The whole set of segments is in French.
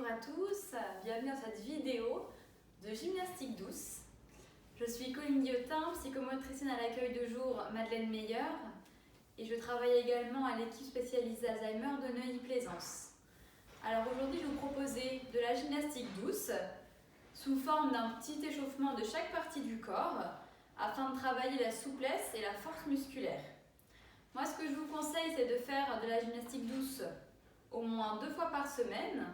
à tous, bienvenue dans cette vidéo de gymnastique douce. Je suis Colline Guillotin, psychomotricienne à l'accueil de jour Madeleine Meyer et je travaille également à l'équipe spécialisée Alzheimer de Neuilly-Plaisance. Alors aujourd'hui, je vais vous proposer de la gymnastique douce sous forme d'un petit échauffement de chaque partie du corps afin de travailler la souplesse et la force musculaire. Moi, ce que je vous conseille, c'est de faire de la gymnastique douce au moins 2 fois par semaine,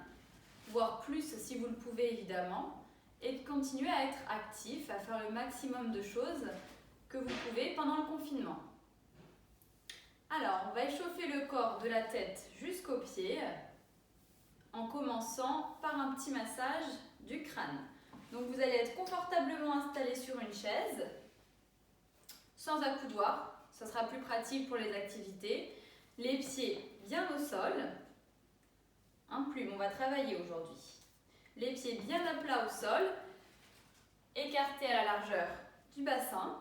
voire plus si vous le pouvez évidemment, et de continuer à être actif, à faire le maximum de choses que vous pouvez pendant le confinement. Alors, on va échauffer le corps de la tête jusqu'aux pieds en commençant par un petit massage du crâne. Donc vous allez être confortablement installé sur une chaise, sans accoudoir, ça sera plus pratique pour les activités. Les pieds bien au sol, un plume, on va travailler aujourd'hui. Les pieds bien à plat au sol, écartés à la largeur du bassin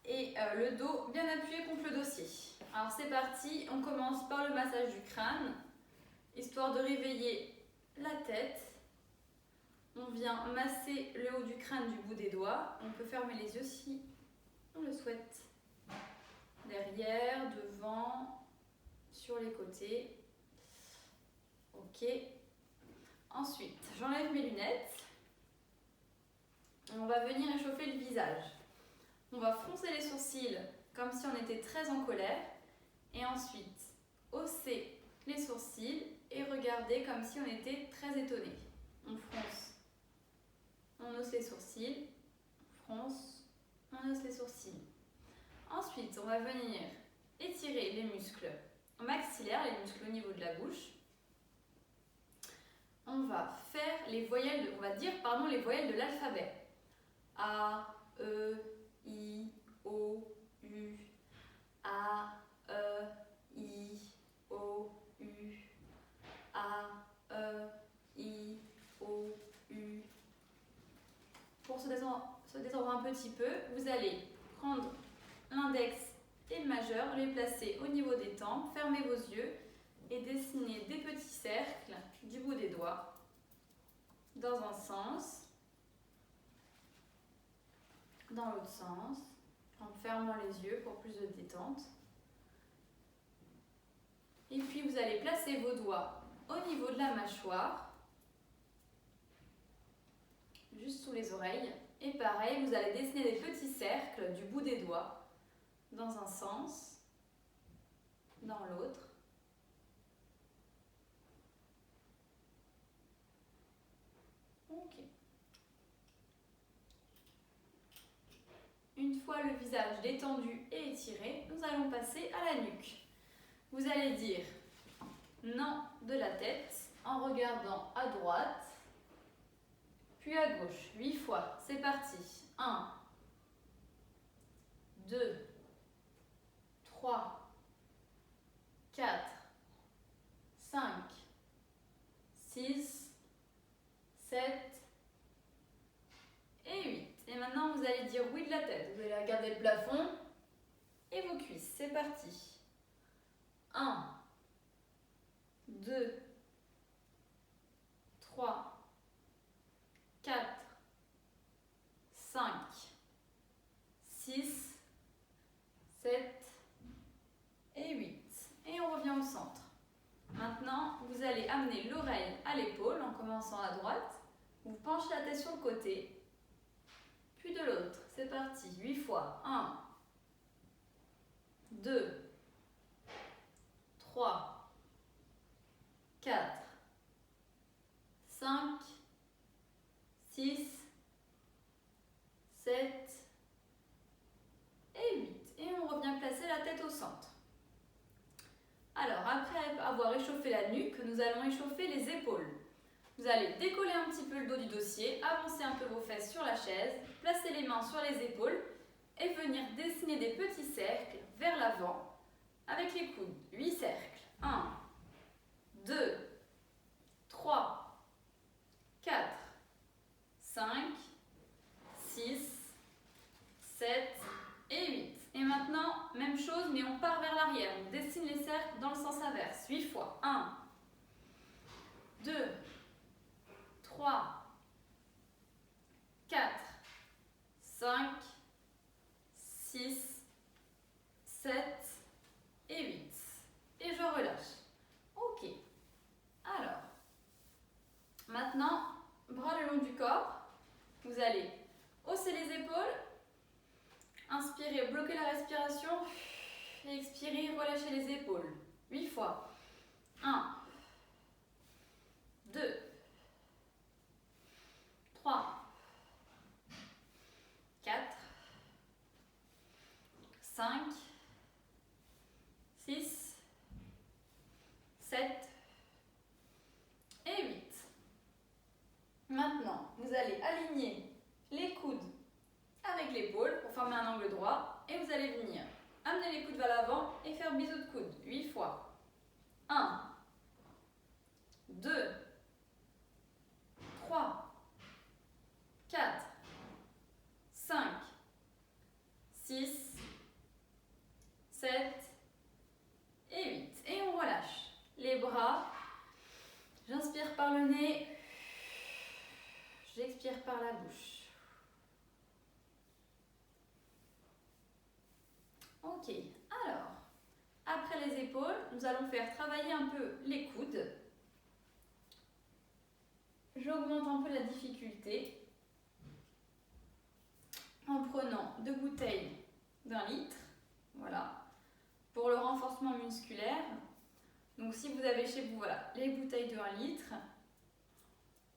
et le dos bien appuyé contre le dossier. Alors c'est parti, on commence par le massage du crâne, histoire de réveiller la tête. On vient masser le haut du crâne du bout des doigts. On peut fermer les yeux si on le souhaite. Derrière, devant, sur les côtés. Ok. Ensuite, j'enlève mes lunettes. On va venir échauffer le visage. On va froncer les sourcils comme si on était très en colère. Et ensuite, hausser les sourcils et regarder comme si on était très étonné. On fronce. On hausse les sourcils, on fronce, on hausse les sourcils. Ensuite, on va venir étirer les muscles maxillaires, les muscles au niveau de la bouche. On va faire les voyelles, les voyelles de l'alphabet. A, E, I, O, U. A, E, I, O, U. A, E, I, O, U. Pour se détendre un petit peu, vous allez prendre l'index et le majeur, les placer au niveau des tempes, fermez vos yeux et dessinez des petits cercles du bout des doigts dans un sens, dans l'autre sens, en fermant les yeux pour plus de détente. Et puis vous allez placer vos doigts au niveau de la mâchoire, juste sous les oreilles. Et pareil, vous allez dessiner des petits cercles du bout des doigts dans un sens, dans l'autre. Ok. Une fois le visage détendu et étiré, nous allons passer à la nuque. Vous allez dire non de la tête en regardant à droite, puis à gauche, 8 fois. C'est parti. 1, 2, 3, 4, 5, 6, 7 et 8. Et maintenant, vous allez dire oui de la tête. Vous allez regarder le plafond et vos cuisses. C'est parti. 1, 2, 3, 4, 5, 6, 7 et 8. Et on revient au centre. Maintenant, vous allez amener l'oreille à l'épaule en commençant à droite. Vous penchez la tête sur le côté, puis de l'autre. C'est parti. 8 fois. 1, 2, 3, 4, 5, 6, 7 et 8. Et on revient placer la tête au centre. Alors, après avoir échauffé la nuque, nous allons échauffer les épaules. Vous allez décoller un petit peu le dos du dossier, avancer un peu vos fesses sur la chaise, placer les mains sur les épaules et venir dessiner des petits cercles vers l'avant avec les coudes. 8 cercles. 1, 2, 3, 4, 5, 6, 7 et 8. Et maintenant, même chose, mais on part vers l'arrière. On dessine les cercles dans le sens inverse. 8 fois. 1, 2, 3, 4, 5, 6, 7 et 8. Et je relâche. Ok. Alors, maintenant, bras le long du corps. Vous allez hausser les épaules. Inspirez, bloquez la respiration. Et expirez, relâchez les épaules. 8 fois. 1, 2, 3, 4, 5, 6, 7 et 8. Maintenant, vous allez aligner les coudes avec l'épaule pour former un angle droit et vous allez venir amener les coudes vers l'avant et faire bisou de coude 8 fois. 1, 2, 3, 4, 5, 6, 7 et 8. Et on relâche les bras. J'inspire par le nez. J'expire par la bouche. Ok, alors, après les épaules, nous allons faire travailler un peu les coudes. J'augmente un peu la difficulté en prenant 2 bouteilles d'1 litre, voilà, pour le renforcement musculaire. Donc si vous avez chez vous, voilà, les bouteilles de 1 litre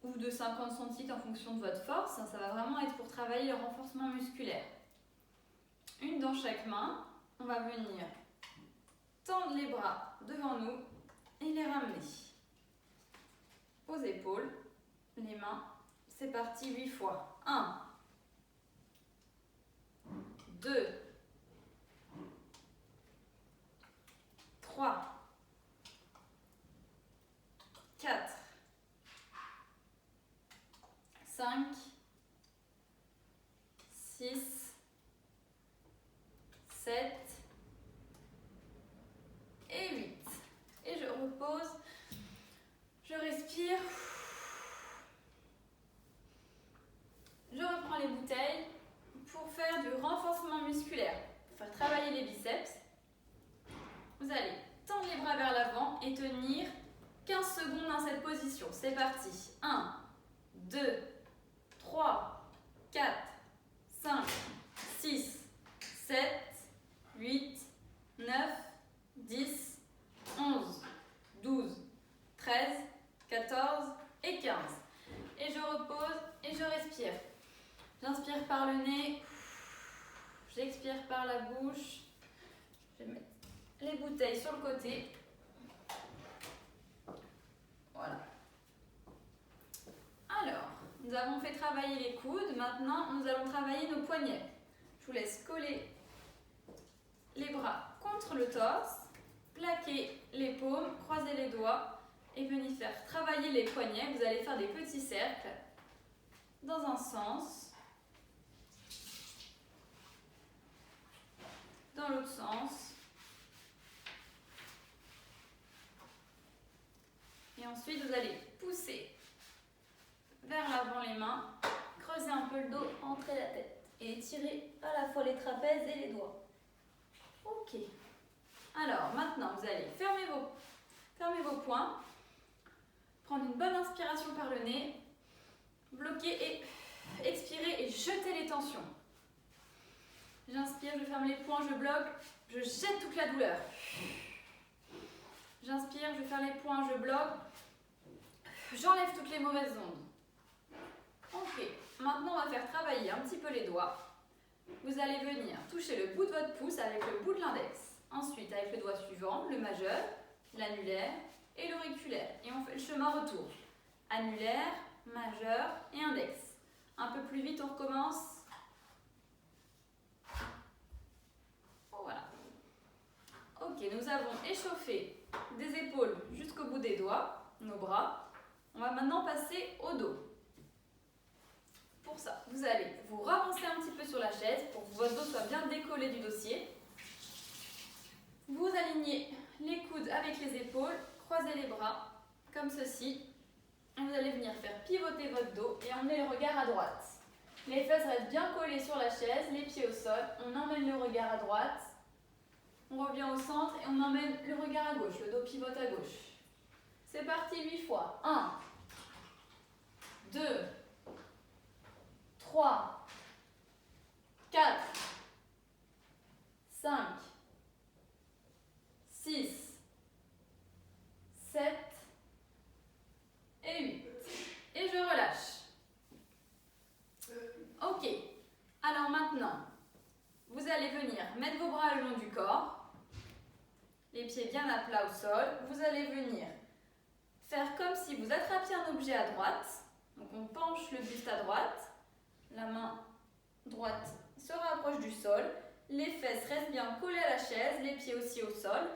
ou de 50 centilitres en fonction de votre force, ça va vraiment être pour travailler le renforcement musculaire. Une dans chaque main, on va venir tendre les bras devant nous et les ramener aux épaules, les mains. C'est parti 8 fois. 1, 2, 3, 4, 5, 6, 7 et 8. Et je repose, je respire. Je reprends les bouteilles pour faire du renforcement musculaire, pour faire travailler les biceps. Vous allez tendre les bras vers l'avant et tenir 15 secondes dans cette position. C'est parti. 1, 2, 3, 4, 5, 6, 7, 8, 9, 10, 11, 12, 13, 14 et 15. Et je repose et je respire. J'inspire par le nez, j'expire par la bouche. Je vais mettre les bouteilles sur le côté. Voilà. Alors, nous avons fait travailler les coudes. Maintenant, nous allons travailler nos poignets. Je vous laisse coller les bras contre le torse, plaquer les paumes, croiser les doigts et venir faire travailler les poignets. Vous allez faire des petits cercles dans un sens, dans l'autre sens. Et ensuite, vous allez pousser vers l'avant les mains, creuser un peu le dos, entrer la tête et étirer à la fois les trapèzes et les doigts. Ok. Alors, maintenant, vous allez fermer vos poings, prendre une bonne inspiration par le nez, bloquer et expirer et jeter les tensions. J'inspire, je ferme les poings, je bloque, je jette toute la douleur. J'inspire, je ferme les poings, je bloque, j'enlève toutes les mauvaises ondes. Ok, maintenant on va faire travailler un petit peu les doigts. Vous allez venir toucher le bout de votre pouce avec le bout de l'index. Ensuite, avec le doigt suivant, le majeur, l'annulaire et l'auriculaire. Et on fait le chemin retour. Annulaire, majeur et index. Un peu plus vite, on recommence. Voilà. Ok, nous avons échauffé des épaules jusqu'au bout des doigts, nos bras. On va maintenant passer au dos. Pour ça, vous allez vous ravancer un petit peu sur la chaise pour que votre dos soit bien décollé du dossier. Vous alignez les coudes avec les épaules, croisez les bras comme ceci Et vous allez venir faire pivoter votre dos et emmener le regard à droite. Les fesses restent bien collées sur la chaise, les pieds au sol. On emmène le regard à droite. On revient au centre et on emmène le regard à gauche. Le dos pivote à gauche. C'est parti 8 fois. 1, 2, 3, 4, 5, 6, 7 et 8. Et je relâche. Ok. Alors maintenant, vous allez venir mettre vos bras le long du corps. Les pieds bien à plat au sol. Vous allez venir faire comme si vous attrapiez un objet à droite. Donc on penche le buste à droite. La main droite se rapproche du sol. Les fesses restent bien collées à la chaise. Les pieds aussi au sol.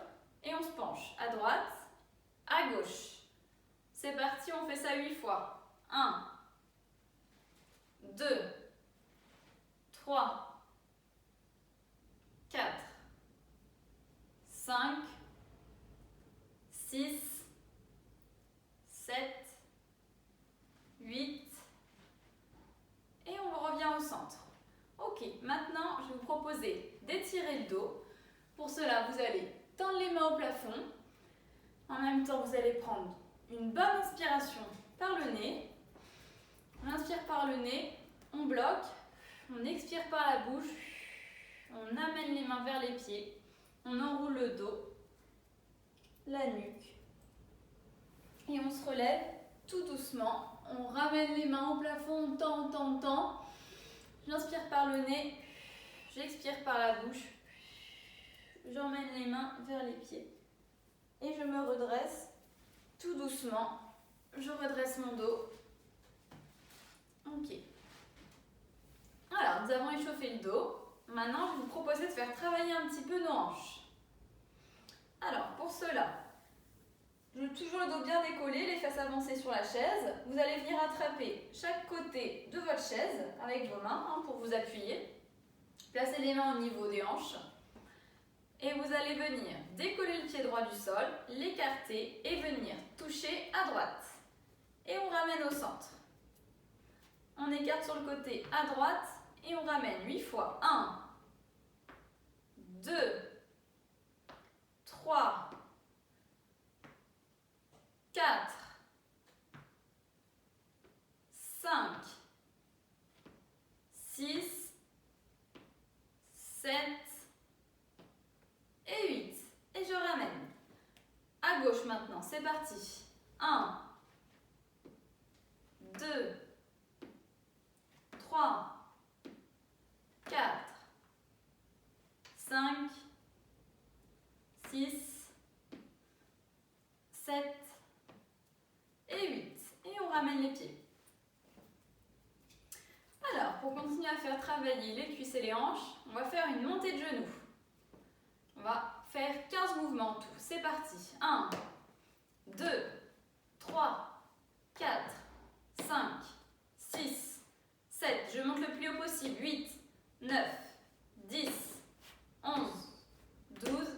Et on se penche à droite, à gauche. C'est parti, on fait ça 8 fois. 1, 2, 3, 4, 5, 6, 7, 8 et on revient au centre. Ok, maintenant je vais vous proposer d'étirer le dos. Pour cela, vous allez tendre les mains au plafond. En même temps, vous allez prendre une bonne inspiration par le nez. On inspire par le nez, on bloque, on expire par la bouche, on amène les mains vers les pieds, on enroule le dos, la nuque et on se relève tout doucement. On ramène les mains au plafond, on tend. J'inspire par le nez, j'expire par la bouche, j'emmène les mains vers les pieds et je me redresse tout doucement. Je redresse mon dos. Ok. Alors, nous avons échauffé le dos. Maintenant, je vais vous proposer de faire travailler un petit peu nos hanches. Alors, pour cela, toujours le dos bien décollé, les fesses avancées sur la chaise. Vous allez venir attraper chaque côté de votre chaise avec vos mains pour vous appuyer. Placez les mains au niveau des hanches. Et vous allez venir décoller le pied droit du sol, l'écarter et venir toucher à droite. Et on ramène au centre. On écarte sur le côté à droite et on ramène 8 fois. 1, 2, 3, 4, 5, 6, 7 et 8. Et je ramène. À gauche maintenant, c'est parti. 1, 2, 3, 4, 5, 6, 7 et 8. Et on ramène les pieds. Alors, pour continuer à faire travailler les cuisses et les hanches, on va faire une montée de genoux. On va faire 15 mouvements en tout. C'est parti. 1, 2, 3, 4, 5, 6, 7. Je monte le plus haut possible. 8, 9, 10, 11, 12,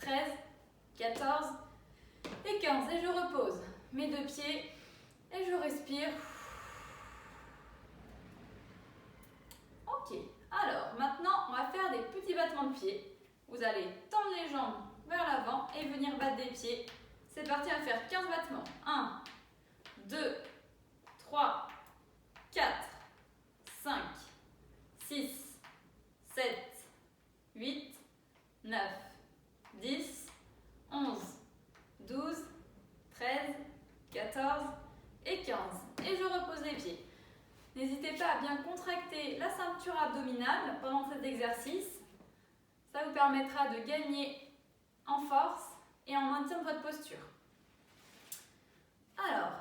13, 14 et 15. Et je repose mes deux pieds et je respire. Ok. Alors, maintenant, on va faire des petits battements de pieds. Vous allez tendre les jambes vers l'avant et venir battre des pieds. C'est parti, on va faire 15 battements. 1, 2, 3, 4, 5, 6, 7, 8, 9, 10, 11, 12, 13, 14 et 15. Et je repose les pieds. N'hésitez pas à bien contracter la ceinture abdominale pendant cet exercice. Ça vous permettra de gagner en force et en maintien de votre posture. Alors,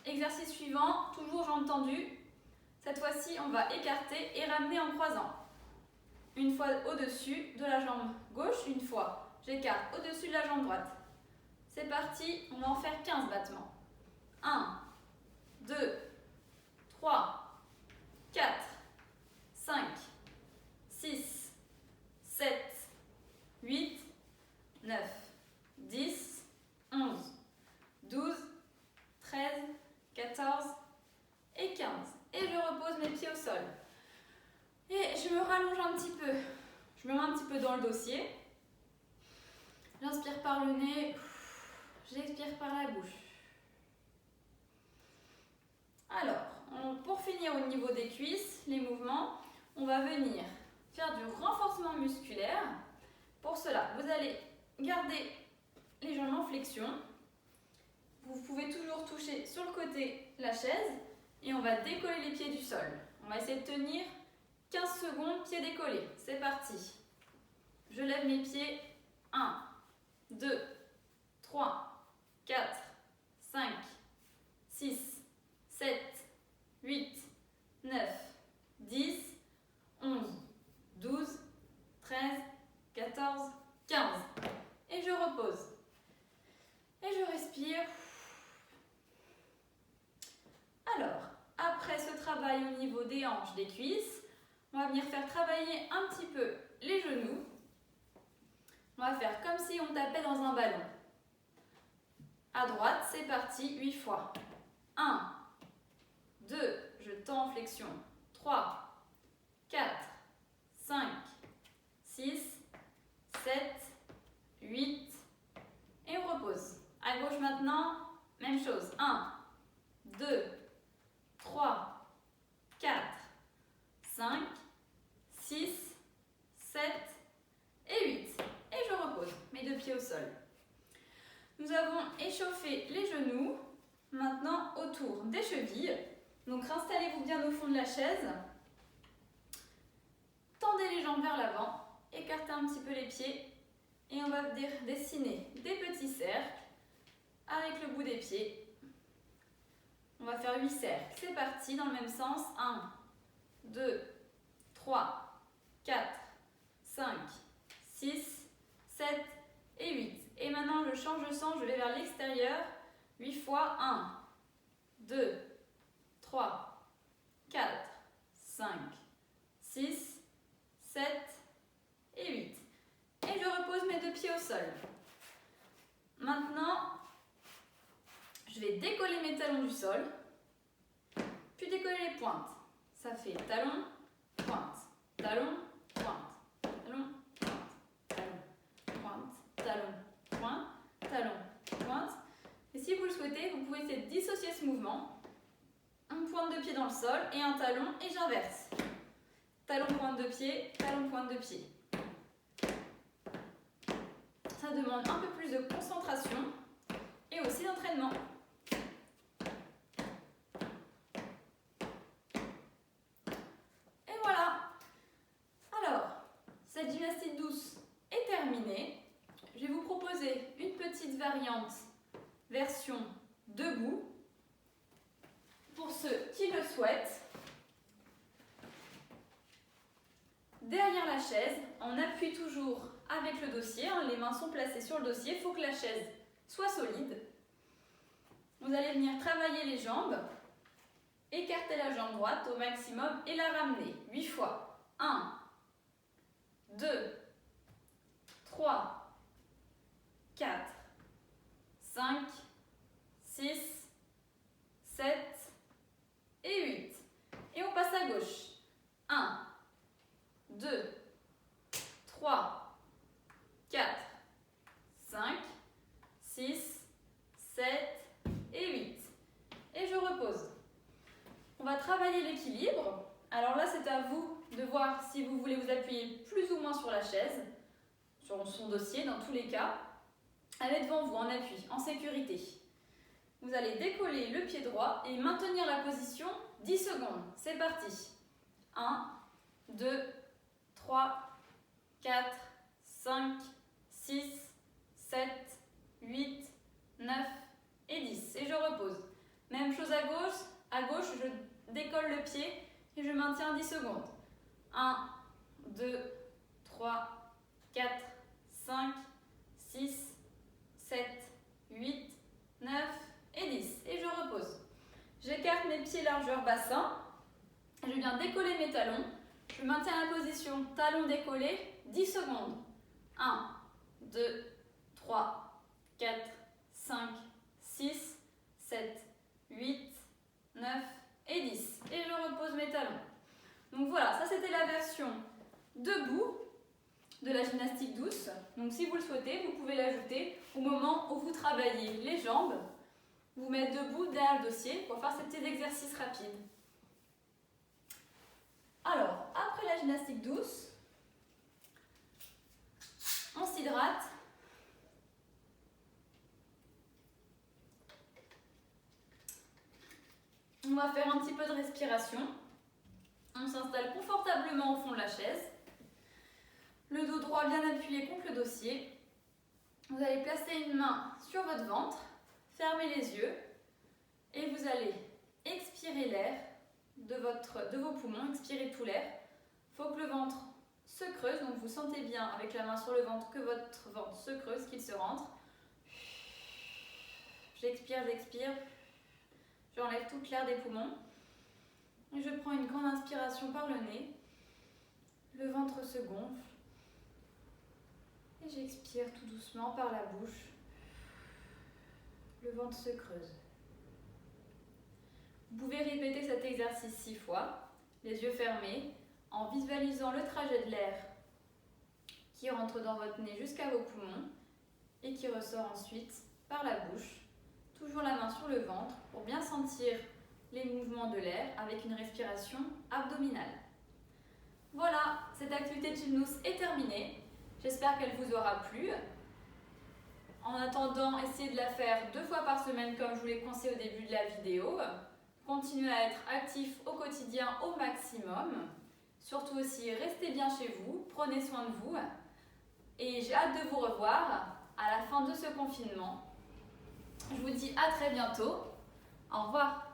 exercice suivant, toujours jambes tendues. Cette fois-ci, on va écarter et ramener en croisant. Une fois au-dessus de la jambe gauche, une fois j'écarte au-dessus de la jambe droite. C'est parti, on va en faire 15 battements. 1, 2, 3, 4, 5, 6, 7, 8, 9, 10, 11, 12, 13, petit peu, je me mets un petit peu dans le dossier. J'inspire par le nez, j'expire par la bouche. Alors, pour finir au niveau des cuisses, les mouvements, on va venir faire du renforcement musculaire. Pour cela, vous allez garder les jambes en flexion. Vous pouvez toujours toucher sur le côté la chaise et on va décoller les pieds du sol. On va essayer de tenir 15 secondes, pieds décollés. C'est parti. Je lève mes pieds. 1, 2, 3, 4, 5, 6, 7, 8, 9, 10, 11, 12, 13, 14, 15. Et je repose. Et je respire. Alors, après ce travail au niveau des hanches, des cuisses, on va venir faire travailler un petit peu les genoux. On va faire comme si on tapait dans un ballon. À droite, c'est parti, 8 fois. 1, 2, je tends en flexion. 3, 4, 5, 6, 7, 8. Et on repose. À gauche maintenant, même chose. 1, 2, 3, 4, 5, 6, 7 et 8. Et je repose, mes deux pieds au sol. Nous avons échauffé les genoux. Maintenant, autour des chevilles. Donc, installez-vous bien au fond de la chaise. Tendez les jambes vers l'avant. Écartez un petit peu les pieds. Et on va venir dessiner des petits cercles avec le bout des pieds. On va faire 8 cercles. C'est parti, dans le même sens. 1, 2, 3, 4, 5, 6, 7 et 8. Et maintenant, je change de sens, je vais vers l'extérieur. 8 fois. 1, 2, 3, 4, 5, 6, 7 et 8. Et je repose mes deux pieds au sol. Maintenant, je vais décoller mes talons du sol, puis décoller les pointes. Ça fait talon, pointe, talon, pointe, talon, pointe, talon, pointe, talon, pointe. Et si vous le souhaitez, vous pouvez essayer de dissocier ce mouvement. Une pointe de pied dans le sol et un talon, et j'inverse. Talon, pointe de pied, talon, pointe de pied. Ça demande un peu plus de concentration et aussi d'entraînement. Et voilà. Alors, cette gymnastique douce est terminée. Je vais vous proposer une petite variante version debout pour ceux qui le souhaitent. Derrière la chaise, on appuie toujours avec le dossier, les mains sont placées sur le dossier, il faut que la chaise soit solide. Vous allez venir travailler les jambes, écarter la jambe droite au maximum et la ramener 8 fois. 1, 2, 3, 4, 5, 6, 7 et 8. Et on passe à gauche. 1, 2, 3, 4, 5, 6, 7 et 8. Et je repose. On va travailler l'équilibre. Alors là, c'est à vous de voir si vous voulez vous appuyer plus ou moins sur la chaise, sur son dossier dans tous les cas. Elle est devant vous en appui, en sécurité. Vous allez décoller le pied droit et maintenir la position 10 secondes. C'est parti. 1, 2, 3, 4, 5, 6, 7, 8, 9 et 10. Et je repose. Même chose à gauche. À gauche, je décolle le pied et je maintiens 10 secondes. 1, 2, 3, 4, 5, 6, 7, 8, 9 et 10. Et je repose. J'écarte mes pieds largeur bassin. Je viens décoller mes talons. Je maintiens la position talon décollé 10 secondes. 1, 2, 3, 4, 5, 6, 7, 8, 9 et 10. Et je repose mes talons. Donc voilà, ça c'était la version de Donc si vous le souhaitez, vous pouvez l'ajouter au moment où vous travaillez les jambes. Vous mettre debout derrière le dossier pour faire ces petits exercices rapides. Alors, après la gymnastique douce, on s'hydrate. On va faire un petit peu de respiration. On s'installe confortablement au fond de la chaise. Le dos droit bien appuyé contre le dossier. Vous allez placer une main sur votre ventre, fermez les yeux et vous allez expirer l'air de vos poumons, expirer tout l'air. Il faut que le ventre se creuse, donc vous sentez bien avec la main sur le ventre que votre ventre se creuse, qu'il se rentre. J'expire, j'expire. J'enlève toute l'air des poumons. Et je prends une grande inspiration par le nez. Le ventre se gonfle. Et j'expire tout doucement par la bouche. Le ventre se creuse. Vous pouvez répéter cet exercice 6 fois, les yeux fermés, en visualisant le trajet de l'air qui rentre dans votre nez jusqu'à vos poumons et qui ressort ensuite par la bouche. Toujours la main sur le ventre pour bien sentir les mouvements de l'air avec une respiration abdominale. Voilà, cette activité de gymnousse est terminée. J'espère qu'elle vous aura plu. En attendant, essayez de la faire 2 fois par semaine comme je vous l'ai conseillé au début de la vidéo. Continuez à être actif au quotidien au maximum. Surtout aussi, restez bien chez vous, prenez soin de vous. Et j'ai hâte de vous revoir à la fin de ce confinement. Je vous dis à très bientôt. Au revoir.